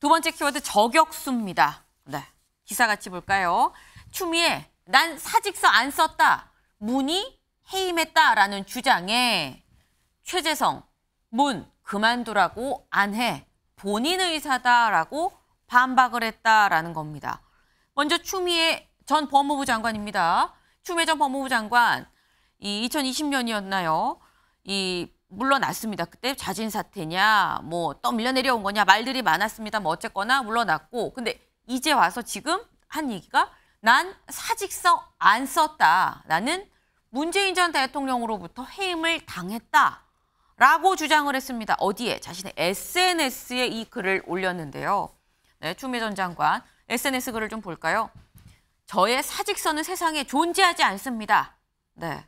두 번째 키워드 저격수입니다. 네, 기사 같이 볼까요? 추미애, 난 사직서 안 썼다. 문이 해임했다라는 주장에 최재성, 문 그만두라고 안 해. 본인 의사다라고 반박을 했다라는 겁니다. 먼저 추미애 전 법무부 장관입니다. 추미애 전 법무부 장관, 이 2020년이었나요? 물러났습니다. 그때 자진 사퇴냐, 뭐 떠밀려 내려온 거냐 말들이 많았습니다. 뭐 어쨌거나 물러났고, 근데 이제 와서 지금 한 얘기가 난 사직서 안 썼다. 나는 문재인 전 대통령으로부터 해임을 당했다라고 주장을 했습니다. 어디에? 자신의 SNS에 이 글을 올렸는데요. 네, 추미애 전 장관 SNS 글을 좀 볼까요? 저의 사직서는 세상에 존재하지 않습니다. 네,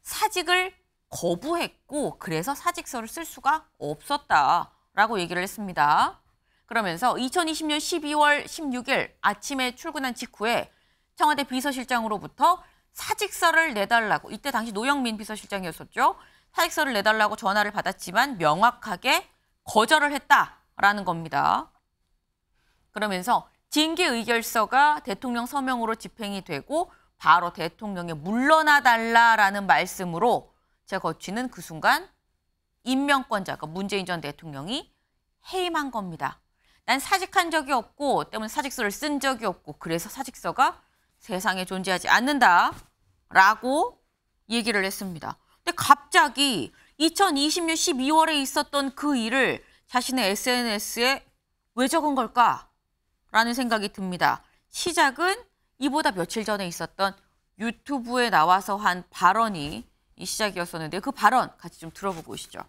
사직을 거부했고 그래서 사직서를 쓸 수가 없었다라고 얘기를 했습니다. 그러면서 2020년 12월 16일 아침에 출근한 직후에 청와대 비서실장으로부터 사직서를 내달라고, 이때 당시 노영민 비서실장이었었죠. 사직서를 내달라고 전화를 받았지만 명확하게 거절을 했다라는 겁니다. 그러면서 징계 의결서가 대통령 서명으로 집행이 되고 바로 대통령에 물러나 달라라는 말씀으로 제가 거치는 그 순간 임명권자가 문재인 전 대통령이 해임한 겁니다. 난 사직한 적이 없고 때문에 사직서를 쓴 적이 없고 그래서 사직서가 세상에 존재하지 않는다라고 얘기를 했습니다. 근데 갑자기 2020년 12월에 있었던 그 일을 자신의 SNS에 왜 적은 걸까라는 생각이 듭니다. 시작은 이보다 며칠 전에 있었던 유튜브에 나와서 한 발언이 이 시작이었었는데 그 발언 같이 좀 들어보고 오시죠.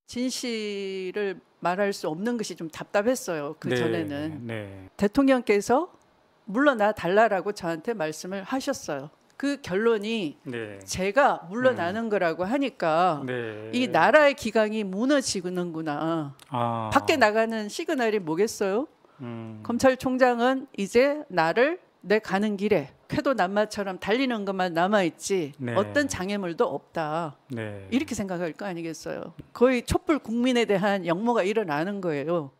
진실을 말할 수 없는 것이 좀 답답했어요. 그 전에는. 네. 대통령께서 물러나 달라라고 저한테 말씀을 하셨어요. 그 결론이 네. 제가 물러나는 거라고 하니까 네. 이 나라의 기강이 무너지는구나. 밖에 나가는 시그널이 뭐겠어요? 검찰총장은 이제 나를 내 가는 길에 쾌도난마처럼 달리는 것만 남아있지 네. 어떤 장애물도 없다. 네. 이렇게 생각할 거 아니겠어요. 거의 촛불 국민에 대한 역모가 일어나는 거예요.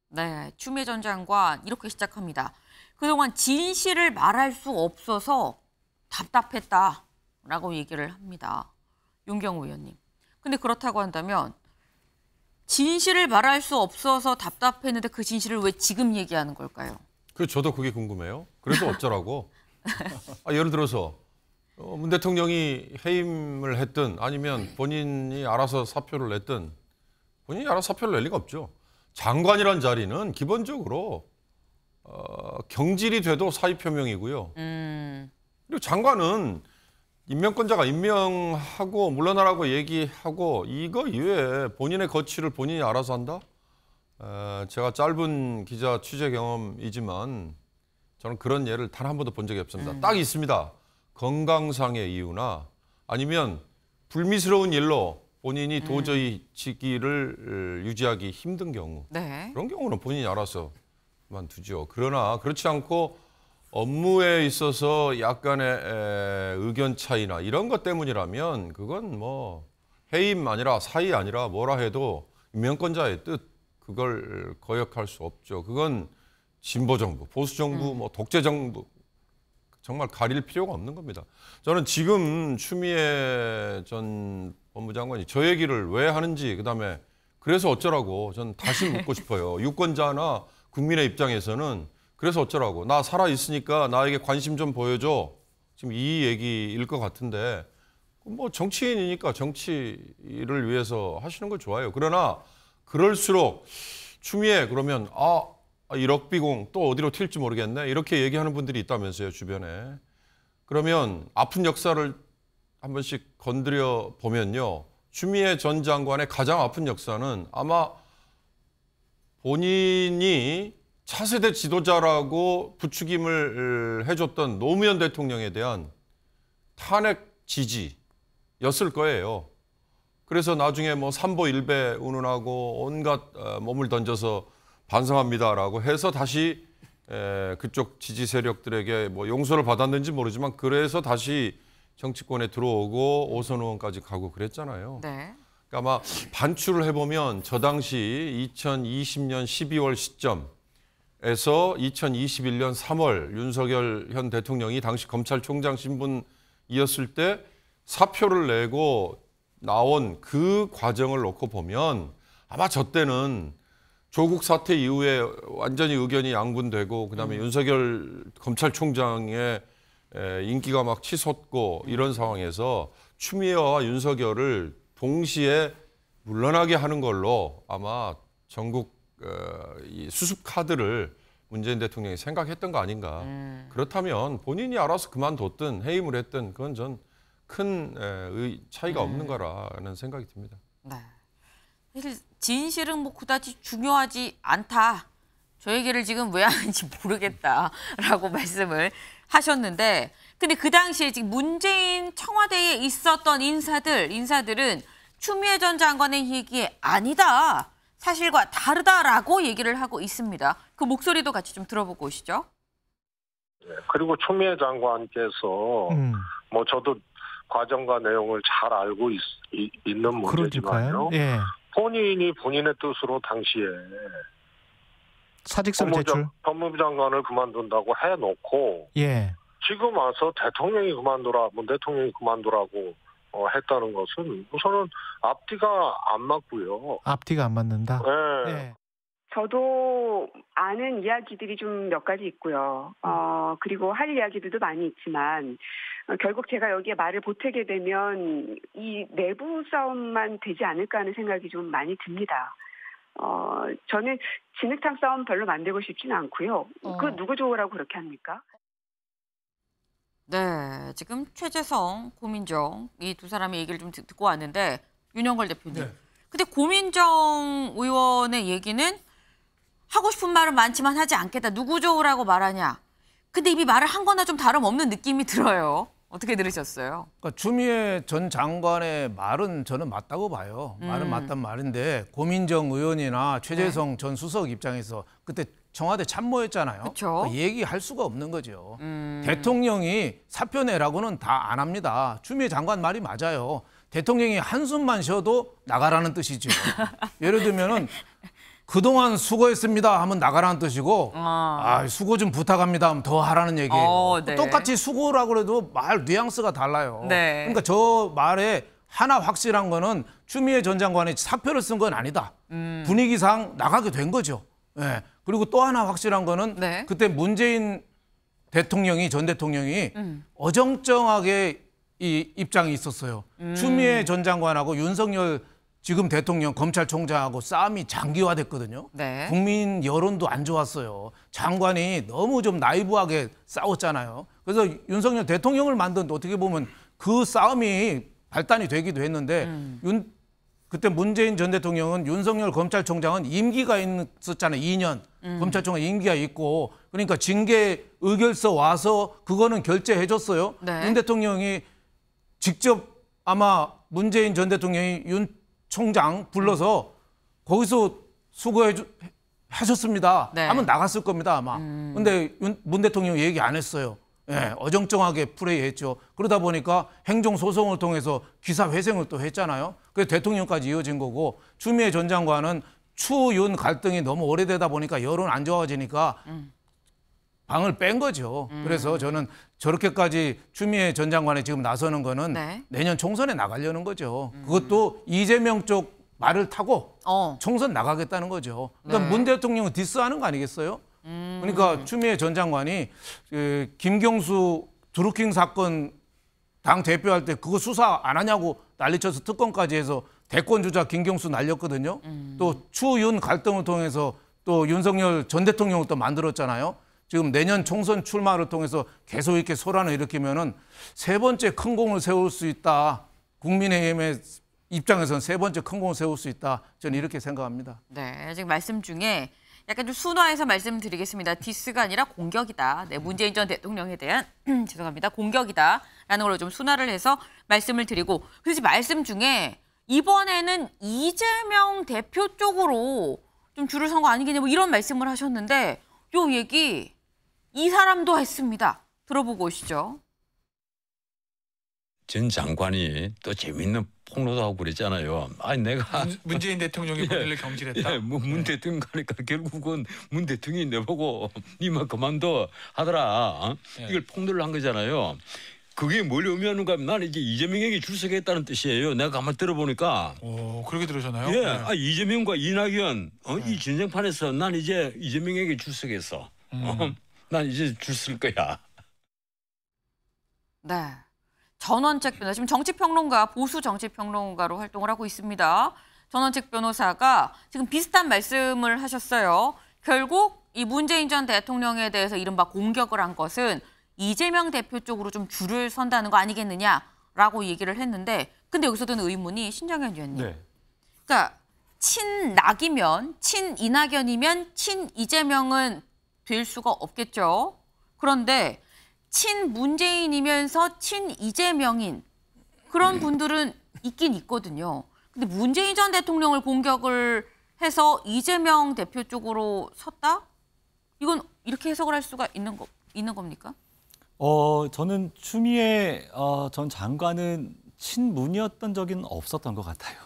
네, 추미애 전 장관 이렇게 시작합니다. 그동안 진실을 말할 수 없어서 답답했다라고 얘기를 합니다. 윤경호 의원님. 근데 그렇다고 한다면 진실을 말할 수 없어서 답답했는데 그 진실을 왜 지금 얘기하는 걸까요? 저도 그게 궁금해요. 그래서 어쩌라고? 예를 들어서 문 대통령이 해임을 했든 아니면 본인이 알아서 사표를 냈든 본인이 알아서 사표를 낼 리가 없죠. 장관이란 자리는 기본적으로 경질이 돼도 사의 표명이고요. 그리고 장관은 임명권자가 임명하고 물러나라고 얘기하고 이거 이외에 본인의 거취를 본인이 알아서 한다? 제가 짧은 기자 취재 경험이지만 저는 그런 예를 단 한 번도 본 적이 없습니다. 딱 있습니다. 건강상의 이유나 아니면 불미스러운 일로 본인이 도저히 직위를 유지하기 힘든 경우. 네. 그런 경우는 본인이 알아서 그만두죠. 그러나 그렇지 않고 업무에 있어서 약간의 의견 차이나 이런 것 때문이라면 그건 뭐 해임 아니라 사의 아니라 뭐라 해도 임명권자의 뜻 그걸 거역할 수 없죠. 그건 진보 정부, 보수 정부, 뭐 독재 정부 정말 가릴 필요가 없는 겁니다. 저는 지금 추미애 전 법무장관이 저 얘기를 왜 하는지 그다음에 그래서 어쩌라고 저는 다시 묻고 싶어요. 유권자나 국민의 입장에서는 그래서 어쩌라고 나 살아있으니까 나에게 관심 좀 보여줘. 지금 이 얘기일 것 같은데 뭐 정치인이니까 정치를 위해서 하시는 거 좋아요. 그러나 그럴수록 추미애 그러면 이 럭비공 또 어디로 튈지 모르겠네. 이렇게 얘기하는 분들이 있다면서요, 주변에. 그러면 아픈 역사를 한 번씩 건드려 보면요. 추미애 전 장관의 가장 아픈 역사는 아마 본인이 차세대 지도자라고 부추김을 해줬던 노무현 대통령에 대한 탄핵 지지였을 거예요. 그래서 나중에 뭐 삼보 일배 운운하고 온갖 몸을 던져서 반성합니다라고 해서 다시 그쪽 지지 세력들에게 뭐 용서를 받았는지 모르지만 그래서 다시 정치권에 들어오고 오선 의원까지 가고 그랬잖아요. 네. 그러니까 아마 반출을 해보면 저 당시 2020년 12월 시점에서 2021년 3월 윤석열 현 대통령이 당시 검찰총장 신분이었을 때 사표를 내고 나온 그 과정을 놓고 보면 아마 저 때는 조국 사태 이후에 완전히 의견이 양분되고 그다음에 윤석열 검찰총장의 인기가 막 치솟고 이런 상황에서 추미애와 윤석열을 동시에 물러나게 하는 걸로 아마 전국 이 수습 카드를 문재인 대통령이 생각했던 거 아닌가. 그렇다면 본인이 알아서 그만뒀든 해임을 했든 그건 전 큰 차이가 없는 거라는 생각이 듭니다. 네. 사실 진실은 뭐 그다지 중요하지 않다. 저 얘기를 지금 왜 하는지 모르겠다라고 말씀을 하셨는데, 근데 그 당시에 지금 문재인 청와대에 있었던 인사들은 추미애 전 장관의 얘기에 아니다, 사실과 다르다라고 얘기를 하고 있습니다. 그 목소리도 같이 좀 들어보고 오시죠. 그리고 추미애 장관께서 뭐 저도 과정과 내용을 잘 알고 있는 문제지만요. 예. 본인이 본인의 뜻으로 당시에 사직서를 제출. 법무부 장관을 그만둔다고 해놓고 예. 지금 와서 대통령이 그만두라, 문 대통령이 그만두라고 했다는 것은 우선은 앞뒤가 안 맞고요. 앞뒤가 안 맞는다. 네. 예. 저도 아는 이야기들이 좀 몇 가지 있고요. 그리고 할 이야기들도 많이 있지만 결국 제가 여기에 말을 보태게 되면 이 내부 싸움만 되지 않을까 하는 생각이 좀 많이 듭니다. 저는 진흙탕 싸움 별로 만들고 싶지는 않고요. 그 누구 좋으라고 그렇게 합니까? 네, 지금 최재성, 고민정 이 두 사람의 얘기를 좀 듣고 왔는데, 윤영걸 대표님. 네. 근데 고민정 의원의 얘기는 하고 싶은 말은 많지만 하지 않겠다. 누구 좋으라고 말하냐. 근데 이미 말을 한 거나 좀 다름없는 느낌이 들어요. 어떻게 들으셨어요? 그러니까 추미애 전 장관의 말은 저는 맞다고 봐요. 말은 맞단 말인데 고민정 의원이나 최재성 전 수석 입장에서 그때 청와대 참모였잖아요. 그러니까 얘기할 수가 없는 거죠. 대통령이 사표 내라고는 다 안 합니다. 추미애 장관 말이 맞아요. 대통령이 한숨만 쉬어도 나가라는 뜻이죠. 예를 들면은 그동안 수고했습니다 하면 나가라는 뜻이고 수고 좀 부탁합니다 하면 더 하라는 얘기예요. 네. 똑같이 수고라고 해도 말 뉘앙스가 달라요. 네. 그러니까 저 말에 하나 확실한 거는 추미애 전 장관이 사표를 쓴 건 아니다. 분위기상 나가게 된 거죠. 네. 그리고 또 하나 확실한 거는 네. 그때 문재인 대통령이 전 대통령이 어정쩡하게 이 입장이 있었어요. 추미애 전 장관하고 윤석열 지금 대통령 검찰총장하고 싸움이 장기화됐거든요. 네. 국민 여론도 안 좋았어요. 장관이 너무 좀 나이브하게 싸웠잖아요. 그래서 윤석열 대통령을 만든 어떻게 보면 그 싸움이 발단이 되기도 했는데 그때 문재인 전 대통령은 윤석열 검찰총장은 임기가 있었잖아요. 2년. 검찰총장 임기가 있고 그러니까 징계 의결서 와서 그거는 결재해줬어요. 네. 윤 대통령이 직접 아마 문재인 전 대통령이 윤 총장 불러서 거기서 수고하셨습니다. 네. 하면 나갔을 겁니다 아마. 근데 문 대통령 얘기 안 했어요. 예, 어정쩡하게 플레이했죠. 그러다 보니까 행정소송을 통해서 기사회생을 또 했잖아요. 그래서 대통령까지 이어진 거고 추미애 전 장관은 추윤 갈등이 너무 오래되다 보니까 여론 안 좋아지니까 방을 뺀 거죠. 그래서 저는 저렇게까지 추미애 전 장관이 지금 나서는 거는 네. 내년 총선에 나가려는 거죠. 그것도 이재명 쪽 말을 타고 총선 나가겠다는 거죠. 그러니까 네. 문 대통령은 디스하는 거 아니겠어요? 그러니까 추미애 전 장관이 김경수 드루킹 사건 당 대표할 때 그거 수사 안 하냐고 난리쳐서 특검까지 해서 대권 주자 김경수 날렸거든요. 또 추윤 갈등을 통해서 또 윤석열 전 대통령을 또 만들었잖아요. 지금 내년 총선 출마를 통해서 계속 이렇게 소란을 일으키면은 세 번째 큰 공을 세울 수 있다. 국민의힘의 입장에서는 세 번째 큰 공을 세울 수 있다. 저는 이렇게 생각합니다. 네, 지금 말씀 중에 약간 좀 순화해서 말씀드리겠습니다. 디스가 아니라 공격이다. 네, 문재인 전 대통령에 대한 죄송합니다. 공격이다라는 걸로 좀 순화를 해서 말씀을 드리고, 그래서 말씀 중에 이번에는 이재명 대표 쪽으로 좀 줄을 선 거 아니겠냐 뭐 이런 말씀을 하셨는데, 요 얘기 이 사람도 했습니다. 들어보고 오시죠. 전 장관이 또 재밌는 폭로도 하고 그랬잖아요. 아니 내가 문재인 대통령이 본인을 경질했다. 예, 뭐 문 대통령 가니까 결국은 문 대통령이 내보고 니만 그만둬 하더라. 어? 이걸 폭로를 한 거잖아요. 그게 뭘 의미하는가 하면 나는 이제 이재명에게 출석했다는 뜻이에요. 내가 가만 들어보니까. 오, 그렇게 들으셨나요? 예, 네. 이재명과 이낙연 이 전쟁판에서 난 이제 이재명에게 출석했어. 난 이제 줄 쓸 거야. 네. 전원책 변호사, 지금 정치평론가, 보수 정치평론가로 활동을 하고 있습니다. 전원책 변호사가 지금 비슷한 말씀을 하셨어요. 결국 이 문재인 전 대통령에 대해서 이른바 공격을 한 것은 이재명 대표 쪽으로 좀 줄을 선다는 거 아니겠느냐라고 얘기를 했는데, 근데 여기서 드는 의문이 신정현 위원님. 네. 그러니까 친낙이면, 친이낙연이면 친이재명은 될 수가 없겠죠. 그런데 친문재인이면서 친이재명인 그런 분들은 있긴 있거든요. 근데 문재인 전 대통령을 공격을 해서 이재명 대표 쪽으로 섰다? 이건 이렇게 해석을 할 수가 있는 겁니까? 저는 추미애 전 장관은 친문이었던 적은 없었던 것 같아요.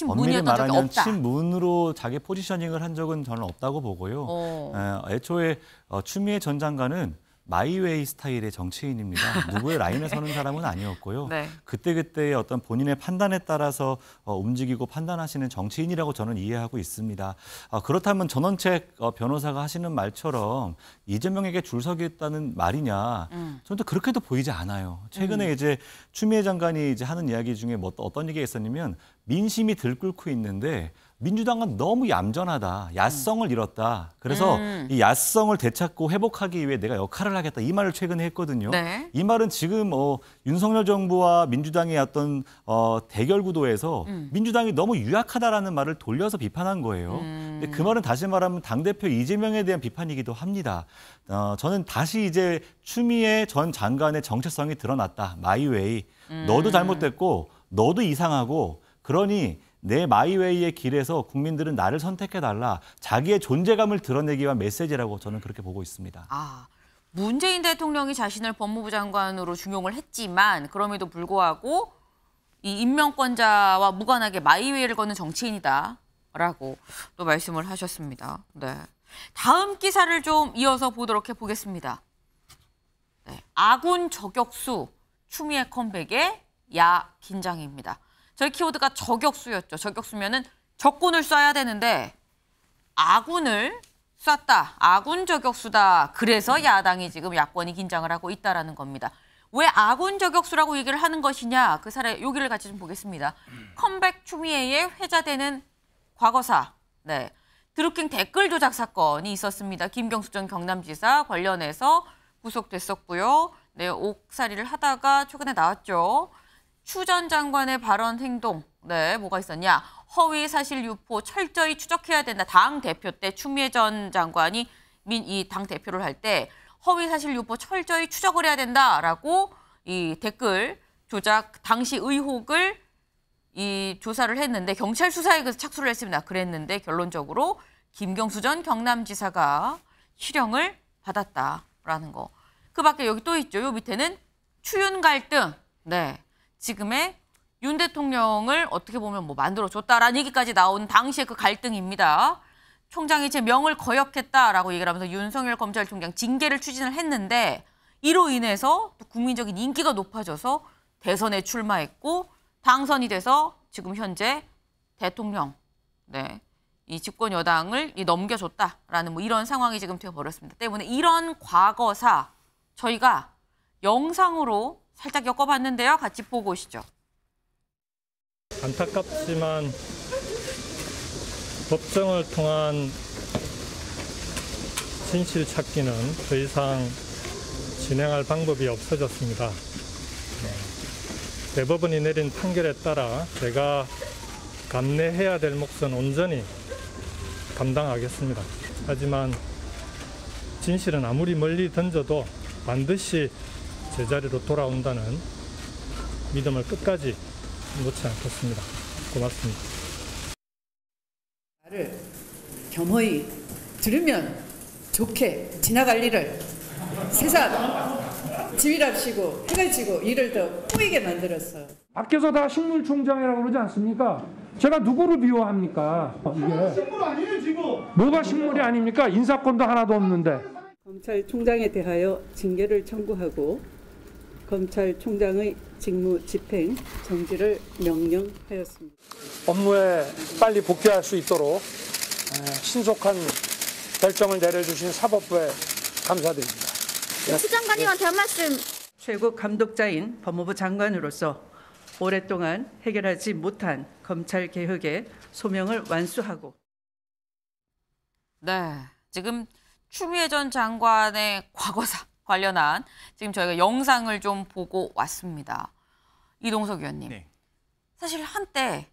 엄밀히 말하면 친문으로 자기 포지셔닝을 한 적은 저는 없다고 보고요. 애초에 추미애 전 장관은 마이웨이 스타일의 정치인입니다. 누구의 라인에 서는 사람은 아니었고요. 네. 그때그때의 어떤 본인의 판단에 따라서 움직이고 판단하시는 정치인이라고 저는 이해하고 있습니다. 그렇다면 전원책 변호사가 하시는 말처럼 이재명에게 줄 서겠다는 말이냐, 저는 또 그렇게도 보이지 않아요. 최근에 이제 추미애 장관이 이제 하는 이야기 중에 어떤 얘기가 있었냐면 민심이 들끓고 있는데 민주당은 너무 얌전하다, 야성을 잃었다. 그래서 이 야성을 되찾고 회복하기 위해 내가 역할을 하겠다. 이 말을 최근에 했거든요. 네. 이 말은 지금 윤석열 정부와 민주당의 어떤 대결 구도에서 민주당이 너무 유약하다라는 말을 돌려서 비판한 거예요. 근데 그 말은 다시 말하면 당대표 이재명에 대한 비판이기도 합니다. 저는 다시 이제 추미애 전 장관의 정체성이 드러났다. 마이웨이. 너도 잘못됐고 너도 이상하고 그러니 내 마이웨이의 길에서 국민들은 나를 선택해달라. 자기의 존재감을 드러내기 위한 메시지라고 저는 그렇게 보고 있습니다. 문재인 대통령이 자신을 법무부 장관으로 중용을 했지만 그럼에도 불구하고 이 임명권자와 무관하게 마이웨이를 거는 정치인이다라고 또 말씀을 하셨습니다. 네. 다음 기사를 좀 이어서 보도록 해보겠습니다. 네. 아군 저격수 추미애 컴백에 야 긴장입니다. 저희 키워드가 저격수였죠. 저격수면은 적군을 쏴야 되는데 아군을 쐈다. 아군 저격수다. 그래서 야당이 지금 야권이 긴장을 하고 있다라는 겁니다. 왜 아군 저격수라고 얘기를 하는 것이냐. 그 사례 여기를 같이 좀 보겠습니다. 컴백 추미애의 회자되는 과거사. 네. 드루킹 댓글 조작 사건이 있었습니다. 김경수 전 경남지사 관련해서 구속됐었고요. 네, 옥살이를 하다가 최근에 나왔죠. 추 전 장관의 발언 행동, 네, 뭐가 있었냐. 허위 사실 유포 철저히 추적해야 된다. 당 대표 때 추미애 전 장관이 이 당 대표를 할 때 허위 사실 유포 철저히 추적을 해야 된다라고 이 댓글 조작 당시 의혹을 이 조사를 했는데 경찰 수사에 그래서 착수를 했습니다. 그랬는데 결론적으로 김경수 전 경남지사가 실형을 받았다라는 거. 그 밖에 여기 또 있죠. 요 밑에는 추윤 갈등. 네. 지금의 윤 대통령을 어떻게 보면 뭐 만들어줬다라는 얘기까지 나온 당시의 그 갈등입니다. 총장이 제 명을 거역했다라고 얘기를 하면서 윤석열 검찰총장 징계를 추진을 했는데 이로 인해서 또 국민적인 인기가 높아져서 대선에 출마했고 당선이 돼서 지금 현재 대통령, 네, 이 집권 여당을 넘겨줬다라는 뭐 이런 상황이 지금 되어버렸습니다. 때문에 이런 과거사 저희가 영상으로 살짝 엮어봤는데요. 같이 보고 오시죠. 안타깝지만 법정을 통한 진실 찾기는 더 이상 진행할 방법이 없어졌습니다. 대법원이 내린 판결에 따라 제가 감내해야 될 몫은 온전히 감당하겠습니다. 하지만 진실은 아무리 멀리 던져도 반드시 제자리로 돌아온다는 믿음을 끝까지 놓지 않겠습니다. 고맙습니다. 말을 겸허히 들으면 좋게 지나갈 일을 세상 지휘랍시고 해가지고 일을 더 뿌이게 만들었어요. 밖에서 다 식물총장이라고 그러지 않습니까? 제가 누구를 미워합니까? 이게 식물 아니에요 지금? 뭐가 식물이 아닙니까? 인사권도 하나도 없는데. 검찰총장에 대하여 징계를 청구하고 검찰총장의 직무 집행 정지를 명령하였습니다. 업무에 빨리 복귀할 수 있도록 신속한 결정을 내려주신 사법부에 감사드립니다. 추 장관님한테 한 말씀. 최고 감독자인 법무부 장관으로서 오랫동안 해결하지 못한 검찰 개혁의 소명을 완수하고. 네, 지금 추미애 전 장관의 과거사 관련한 지금 저희가 영상을 좀 보고 왔습니다. 이동석 의원님, 네. 사실 한때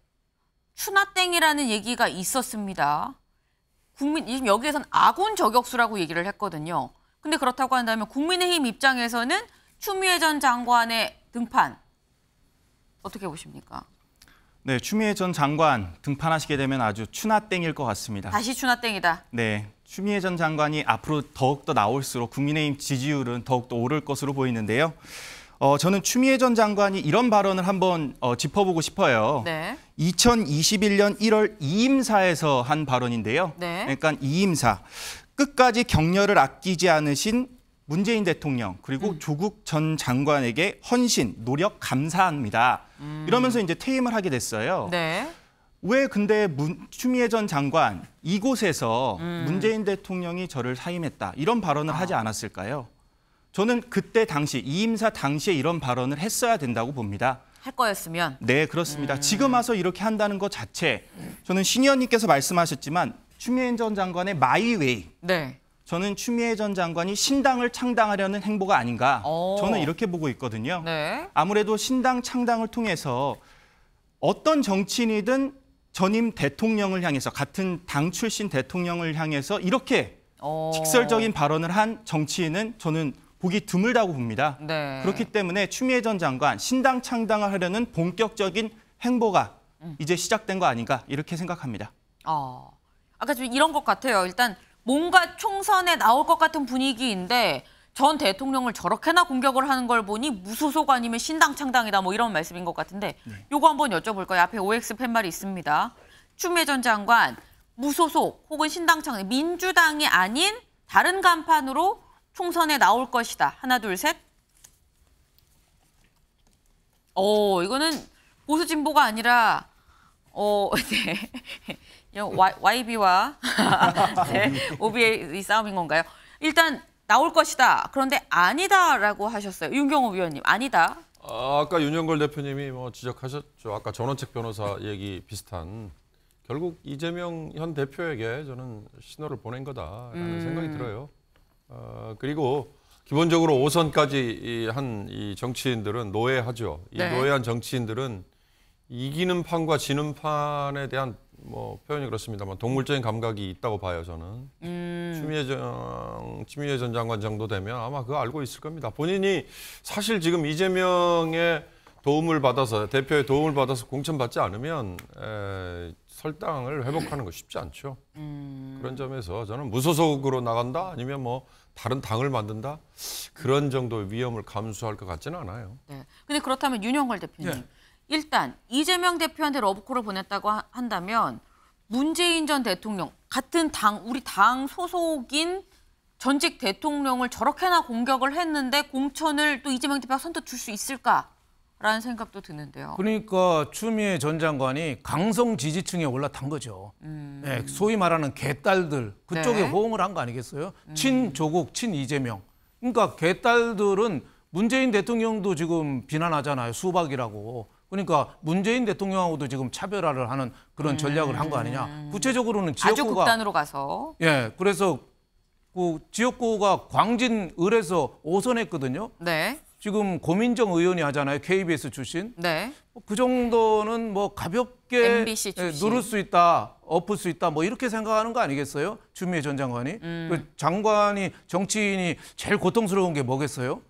추나땡이라는 얘기가 있었습니다. 지금 여기에선 아군 저격수라고 얘기를 했거든요. 근데 그렇다고 한다면 국민의힘 입장에서는 추미애 전 장관의 등판 어떻게 보십니까? 네, 추미애 전 장관 등판하시게 되면 아주 추나땡일 것 같습니다. 다시 추나땡이다. 네, 추미애 전 장관이 앞으로 더욱더 나올수록 국민의힘 지지율은 더욱더 오를 것으로 보이는데요. 저는 추미애 전 장관이 이런 발언을 한번 짚어보고 싶어요. 네. 2021년 1월 이임사에서 한 발언인데요. 네. 그러니까 이임사, 끝까지 격려를 아끼지 않으신 문재인 대통령 그리고 조국 전 장관에게 헌신, 노력 감사합니다. 이러면서 이제 퇴임을 하게 됐어요. 네. 왜 근데 추미애 전 장관 이곳에서 문재인 대통령이 저를 사임했다 이런 발언을 하지 않았을까요? 저는 그때 당시 이임사 당시에 이런 발언을 했어야 된다고 봅니다. 할 거였으면. 네, 그렇습니다. 지금 와서 이렇게 한다는 것 자체 저는 신 의원님께서 말씀하셨지만 추미애 전 장관의 마이웨이. 네. 저는 추미애 전 장관이 신당을 창당하려는 행보가 아닌가. 저는 이렇게 보고 있거든요. 네. 아무래도 신당 창당을 통해서 어떤 정치인이든 전임 대통령을 향해서 같은 당 출신 대통령을 향해서 이렇게 직설적인 발언을 한 정치인은 저는 보기 드물다고 봅니다. 네. 그렇기 때문에 추미애 전 장관 신당 창당을 하려는 본격적인 행보가 이제 시작된 거 아닌가 이렇게 생각합니다. 아까 좀 이런 것 같아요. 일단 뭔가 총선에 나올 것 같은 분위기인데 전 대통령을 저렇게나 공격을 하는 걸 보니 무소속 아니면 신당 창당이다 뭐 이런 말씀인 것 같은데 요거 한번 여쭤볼까요? 앞에 OX 팻말이 있습니다. 추미애 전 장관 무소속 혹은 신당 창당, 민주당이 아닌 다른 간판으로 총선에 나올 것이다. 하나, 둘, 셋. 이거는 보수 진보가 아니라 네. YB와 네, OB의 싸움인 건가요? 일단 나올 것이다. 그런데 아니다라고 하셨어요. 윤경호 위원님, 아니다. 아까 윤영걸 대표님이 뭐 지적하셨죠. 아까 전원책 변호사 얘기 비슷한. 결국 이재명 현 대표에게 저는 신호를 보낸 거다라는 생각이 들어요. 그리고 기본적으로 5선까지 한 이 정치인들은 노예하죠. 이 네. 노예한 정치인들은 이기는 판과 지는 판에 대한 뭐 표현이 그렇습니다만 동물적인 감각이 있다고 봐요, 저는. 추미애 전 장관 정도 되면 아마 그거 알고 있을 겁니다. 본인이 사실 지금 이재명의 도움을 받아서 대표의 도움을 받아서 공천받지 않으면 설당을 회복하는 거 쉽지 않죠. 그런 점에서 저는 무소속으로 나간다 아니면 뭐 다른 당을 만든다 그런 정도의 위험을 감수할 것 같지는 않아요. 네. 근데 그렇다면 윤영걸 대표님. 네. 일단 이재명 대표한테 러브콜을 보냈다고 한다면 문재인 전 대통령 같은 당 우리 당 소속인 전직 대통령을 저렇게나 공격을 했는데 공천을 또 이재명 대표가 선뜻 줄 수 있을까라는 생각도 드는데요. 그러니까 추미애 전 장관이 강성 지지층에 올라탄 거죠. 네, 소위 말하는 개딸들 그쪽에 네. 호응을 한 거 아니겠어요? 친조국, 친이재명. 그러니까 개딸들은 문재인 대통령도 지금 비난하잖아요. 수박이라고. 그러니까 문재인 대통령하고도 지금 차별화를 하는 그런 전략을 한 거 아니냐. 구체적으로는 지역구가 아주 극단으로 가서. 예, 그래서 그 지역구가 광진을에서 5선했거든요. 네. 지금 고민정 의원이 하잖아요. KBS 출신. 네. 그 정도는 뭐 가볍게 MBC 출신. 누를 수 있다, 엎을 수 있다, 뭐 이렇게 생각하는 거 아니겠어요? 추미애 전 장관이. 그 장관이 정치인이 제일 고통스러운 게 뭐겠어요?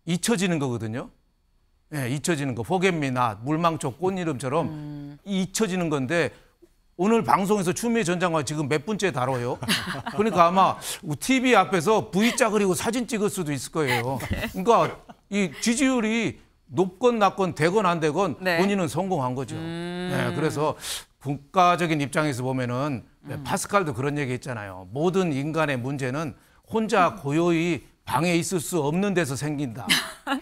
잊혀지는 거거든요. 네, 잊혀지는 거. 포겟미나 물망초 꽃 이름처럼 잊혀지는 건데 오늘 방송에서 추미애 전 장관 지금 몇 분째 다뤄요. 그러니까 아마 TV 앞에서 V자 그리고 사진 찍을 수도 있을 거예요. 그러니까 이 지지율이 높건 낮건 되건 안 되건 네. 본인은 성공한 거죠. 네, 그래서 국가적인 입장에서 보면은 파스칼도 그런 얘기 했잖아요. 모든 인간의 문제는 혼자 고요히 방에 있을 수 없는 데서 생긴다.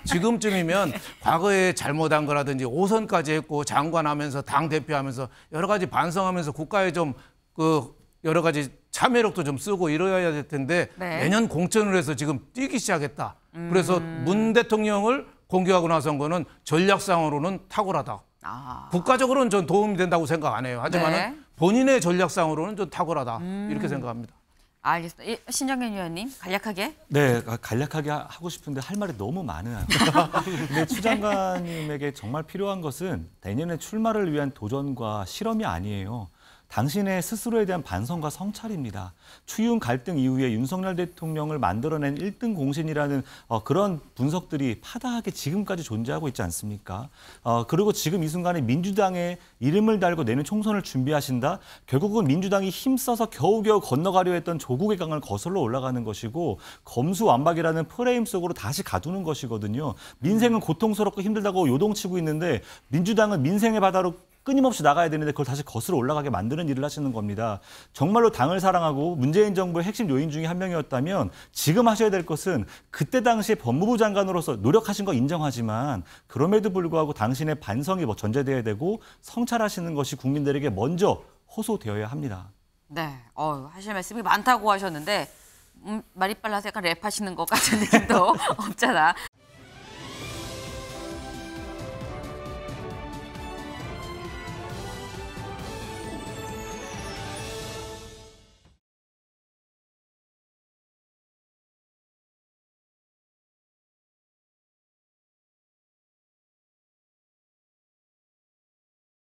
지금쯤이면 과거에 잘못한 거라든지 5선까지 했고 장관하면서 당대표하면서 여러 가지 반성하면서 국가에 좀 그 여러 가지 참여력도 좀 쓰고 이래야 될 텐데 네. 매년 공천을 해서 지금 뛰기 시작했다. 그래서 문 대통령을 공격하고 나선 거는 전략상으로는 탁월하다. 국가적으로는 전 도움이 된다고 생각 안 해요. 하지만 네. 본인의 전략상으로는 좀 탁월하다. 이렇게 생각합니다. 알겠습니다. 신정현 의원님 간략하게. 네, 간략하게 하고 싶은데 할 말이 너무 많아요. 근데 추 장관님에게 정말 필요한 것은 내년에 출마를 위한 도전과 실험이 아니에요. 당신의 스스로에 대한 반성과 성찰입니다. 추윤 갈등 이후에 윤석열 대통령을 만들어낸 1등 공신이라는 그런 분석들이 파다하게 지금까지 존재하고 있지 않습니까? 그리고 지금 이 순간에 민주당에 이름을 달고 내년 총선을 준비하신다? 결국은 민주당이 힘써서 겨우겨우 건너가려 했던 조국의 강을 거슬러 올라가는 것이고 검수완박이라는 프레임 속으로 다시 가두는 것이거든요. 민생은 고통스럽고 힘들다고 요동치고 있는데 민주당은 민생의 바다로 끊임없이 나가야 되는데 그걸 다시 거슬러 올라가게 만드는 일을 하시는 겁니다. 정말로 당을 사랑하고 문재인 정부의 핵심 요인 중에 한 명이었다면 지금 하셔야 될 것은 그때 당시에 법무부 장관으로서 노력하신 거 인정하지만 그럼에도 불구하고 당신의 반성이 전제돼야 되고 성찰하시는 것이 국민들에게 먼저 호소되어야 합니다. 네, 하실 말씀이 많다고 하셨는데 말이 빨라서 약간 랩하시는 것 같은 느낌도 없잖아.